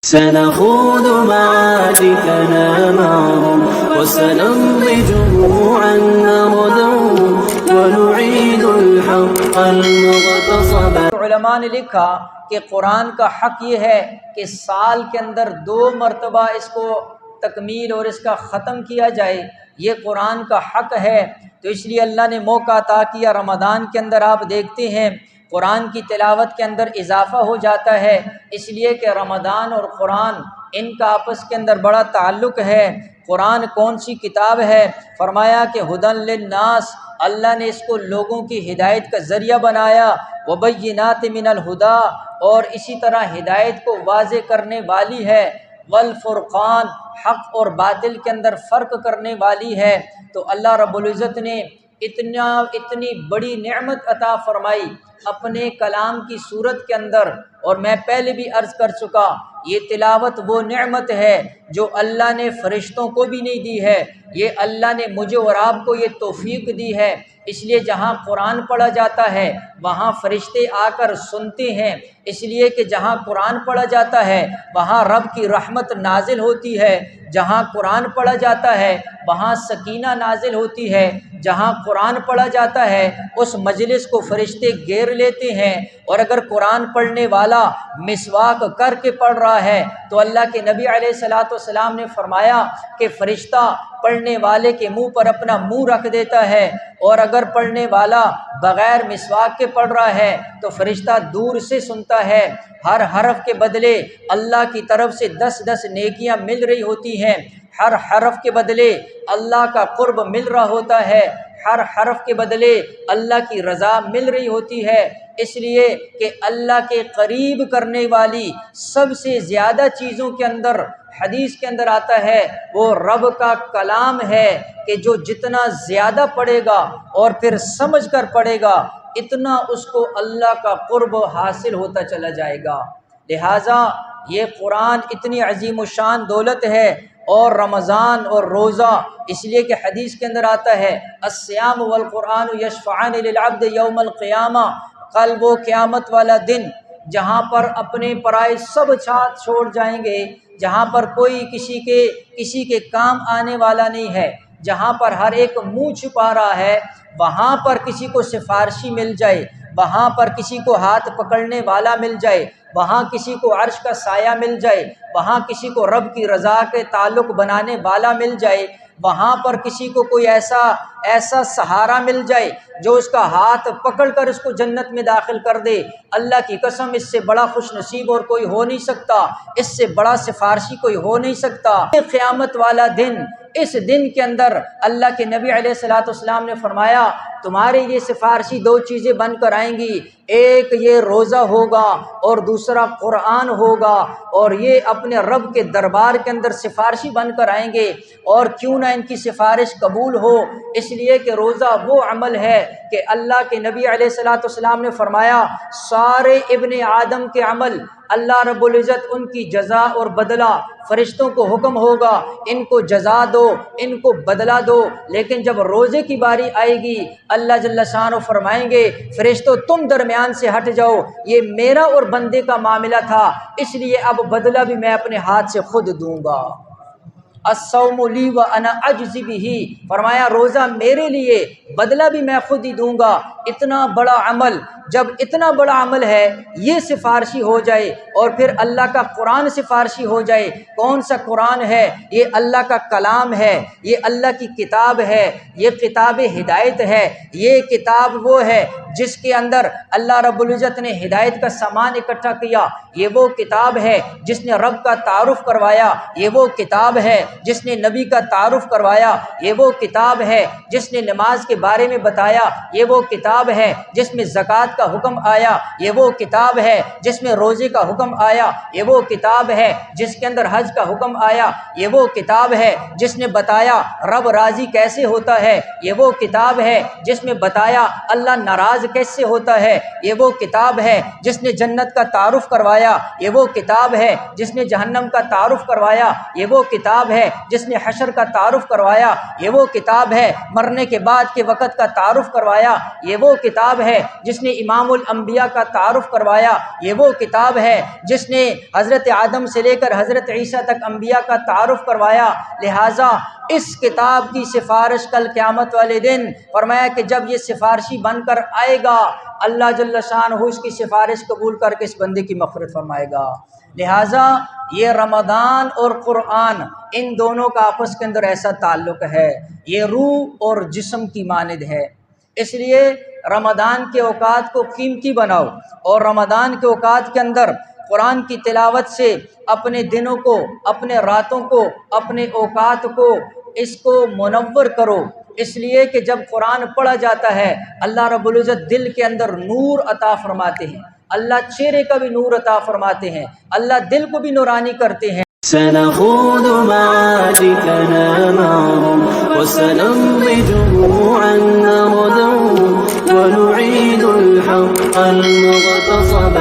سنخوض معاركنا معهم وسنمضي جموعا نردهم ونعيد الحق المغتصب۔ علماء نے لکھا کہ قرآن کا حق یہ ہے کہ سال کے اندر 2 مرتبہ اس کو تکمیل اور اس کا ختم کیا جائے، یہ قرآن کا حق ہے۔ تو اس لیے اللہ نے موقع عطا کیا۔ رمضان کے اندر آپ دیکھتے ہیں قرآن کی تلاوت کے اندر اضافہ ہو جاتا ہے، اس لیے کہ رمضان اور قرآن ان کا آپس کے اندر بڑا تعلق ہے۔ قرآن کون سی کتاب ہے؟ فرمایا کہ ہدی للناس، اللہ نے اس کو لوگوں کی ہدایت کا ذریعہ بنایا، وبینات من الہدی، اور اسی طرح ہدایت کو واضح کرنے والی ہے، والفرقان، حق اور باطل کے اندر فرق کرنے والی ہے۔ تو اللہ رب العزت نے اتنی بڑی نعمت عطا فرمائی اپنے کلام کی صورت کے اندر، اور میں پہلے بھی عرض کر چکا، یہ تلاوت وہ نعمت ہے جو اللہ نے فرشتوں کو بھی نہیں دی ہے، یہ اللہ نے مجھے اور آپ کو یہ توفیق دی ہے۔ اس لیے جہاں قرآن پڑھا جاتا ہے وہاں فرشتے آ کر سنتے ہیں، اس لیے کہ جہاں قرآن پڑھا جاتا ہے وہاں رب کی رحمت نازل ہوتی ہے، جہاں قرآن پڑھا جاتا ہے وہاں سکینہ نازل ہوتی ہے، جہاں قرآن پڑھا جاتا ہے اس مجلس کو فرشتے گھیر لیتے ہیں۔ اور اگر قرآن پڑھنے والا مسواک کر کے پڑھ رہا ہے تو اللہ کے نبی علیہ الصلوۃ والسلام نے فرمایا کہ فرشتہ پڑھنے والے کے منہ پر اپنا منہ رکھ دیتا ہے، اور اگر پڑھنے والا بغیر مسواک کے پڑھ رہا ہے تو فرشتہ دور سے سنتا ہے۔ ہر حرف کے بدلے اللہ کی طرف سے 10 نیکیاں مل رہی ہوتی ہیں، ہر حرف کے بدلے اللہ کا قرب مل رہا ہوتا ہے، ہر حرف کے بدلے اللہ کی رضا مل رہی ہوتی ہے۔ اس لیے کہ اللہ کے قریب کرنے والی سب سے زیادہ چیزوں کے اندر حدیث کے اندر آتا ہے وہ رب کا کلام ہے، کہ جو جتنا زیادہ پڑھے گا اور پھر سمجھ کر پڑھے گا اتنا اس کو اللہ کا قرب حاصل ہوتا چلا جائے گا۔ لہٰذا یہ قرآن اتنی عظیم الشان دولت ہے، اور رمضان اور روزہ، اس لیے کہ حدیث کے اندر آتا ہے الصیام والقرآن یشفعان للعبد یوم القیامہ، کل وہ قیامت والا دن جہاں پر اپنے پرائے سب ساتھ چھوڑ جائیں گے، جہاں پر کوئی کسی کے کام آنے والا نہیں ہے، جہاں پر ہر ایک منہ چھپا رہا ہے، وہاں پر کسی کو سفارشی مل جائے، وہاں پر کسی کو ہاتھ پکڑنے والا مل جائے، وہاں کسی کو عرش کا سایہ مل جائے، وہاں کسی کو رب کی رضا کے تعلق بنانے والا مل جائے، وہاں پر کسی کو کوئی ایسا سہارا مل جائے جو اس کا ہاتھ پکڑ کر اس کو جنت میں داخل کر دے۔ اللہ کی قسم اس سے بڑا خوش نصیب اور کوئی ہو نہیں سکتا، اس سے بڑا سفارشی کوئی ہو نہیں سکتا۔ قیامت والا دن، اس دن کے اندر اللہ کے نبی علیہ الصلوۃ والسلام نے فرمایا تمہارے یہ سفارشی 2 چیزیں بن کر آئیں گی، ایک یہ روزہ ہوگا اور دوسرا قرآن ہوگا، اور یہ اپنے رب کے دربار کے اندر سفارشی بن کر آئیں گے۔ اور کیوں نہ ان کی سفارش قبول ہو، اس لیے کہ روزہ وہ عمل ہے کہ اللہ کے نبی علیہ الصلوۃ والسلام نے فرمایا سارے ابن آدم کے عمل اللہ رب العزت ان کی جزا اور بدلہ، فرشتوں کو حکم ہوگا ان کو جزا دو، ان کو بدلہ دو، لیکن جب روزے کی باری آئے گی اللہ جل شانہ فرمائیں گے فرشتوں تم درمیان سے ہٹ جاؤ، یہ میرا اور بندے کا معاملہ تھا، اس لیے اب بدلہ بھی میں اپنے ہاتھ سے خود دوں گا۔ الصوم لی وانا اجزی بہ، فرمایا روزہ میرے لیے، بدلہ بھی میں خود ہی دوں گا۔ اتنا بڑا عمل، جب اتنا بڑا عمل ہے یہ سفارشی ہو جائے اور پھر اللہ کا قرآن سفارشی ہو جائے، کون سا قرآن ہے؟ یہ اللہ کا کلام ہے، یہ اللہ کی کتاب ہے، یہ کتاب ہدایت ہے، یہ کتاب وہ ہے جس کے اندر اللہ رب العزت نے ہدایت کا سامان اکٹھا کیا، یہ وہ کتاب ہے جس نے رب کا تعارف کروایا، یہ وہ کتاب ہے جس نے نبی کا تعارف کروایا، یہ وہ کتاب ہے جس نے نماز کے بارے میں بتایا، یہ وہ کتاب ہے جس میں زکوٰۃ کا حکم آیا، یہ وہ کتاب ہے جس میں روزے کا حکم آیا، یہ وہ کتاب ہے جس کے اندر حج کا حکم آیا، یہ وہ کتاب ہے جس نے بتایا رب راضی کیسے ہوتا ہے، یہ وہ کتاب ہے جس میں بتایا اللہ ناراض کیسے ہوتا ہے، یہ وہ کتاب ہے جس نے جنت کا تعارف کروایا، یہ وہ کتاب ہے جس نے جہنم کا تعارف کروایا، یہ وہ کتاب ہے ہے جس نے حشر کا تعارف کروایا، یہ وہ کتاب ہے مرنے کے بعد کے وقت کا تعارف کروایا، یہ وہ کتاب ہے جس نے امام الانبیاء کا تعارف کروایا، یہ وہ کتاب ہے جس نے حضرت آدم سے لے کر حضرت عیسیٰ تک انبیاء کا تعارف کروایا۔ لہٰذا اس کتاب کی سفارش کل قیامت والے دن فرمایا کہ جب یہ سفارشی بن کر آئے گا، اللہ جل شانہ اس کی سفارش قبول کر کے اس بندے کی مغفرت فرمائے گا۔ لہٰذا یہ رمضان اور قرآن ان دونوں کا آپس کے اندر ایسا تعلق ہے، یہ روح اور جسم کی مانند ہے۔ اس لیے رمضان کے اوقات کو قیمتی بناؤ اور رمضان کے اوقات کے اندر قرآن کی تلاوت سے اپنے دنوں کو، اپنے راتوں کو، اپنے اوقات کو اس کو منور کرو، اس لیے کہ جب قرآن پڑھا جاتا ہے اللہ رب العزت دل کے اندر نور عطا فرماتے ہیں، اللہ چہرے کا بھی نور عطا فرماتے ہیں، اللہ دل کو بھی نورانی کرتے ہیں۔ سنخوض معاركنا معهم وسنمضي جموعا نردا ونعيد الحق المغتصب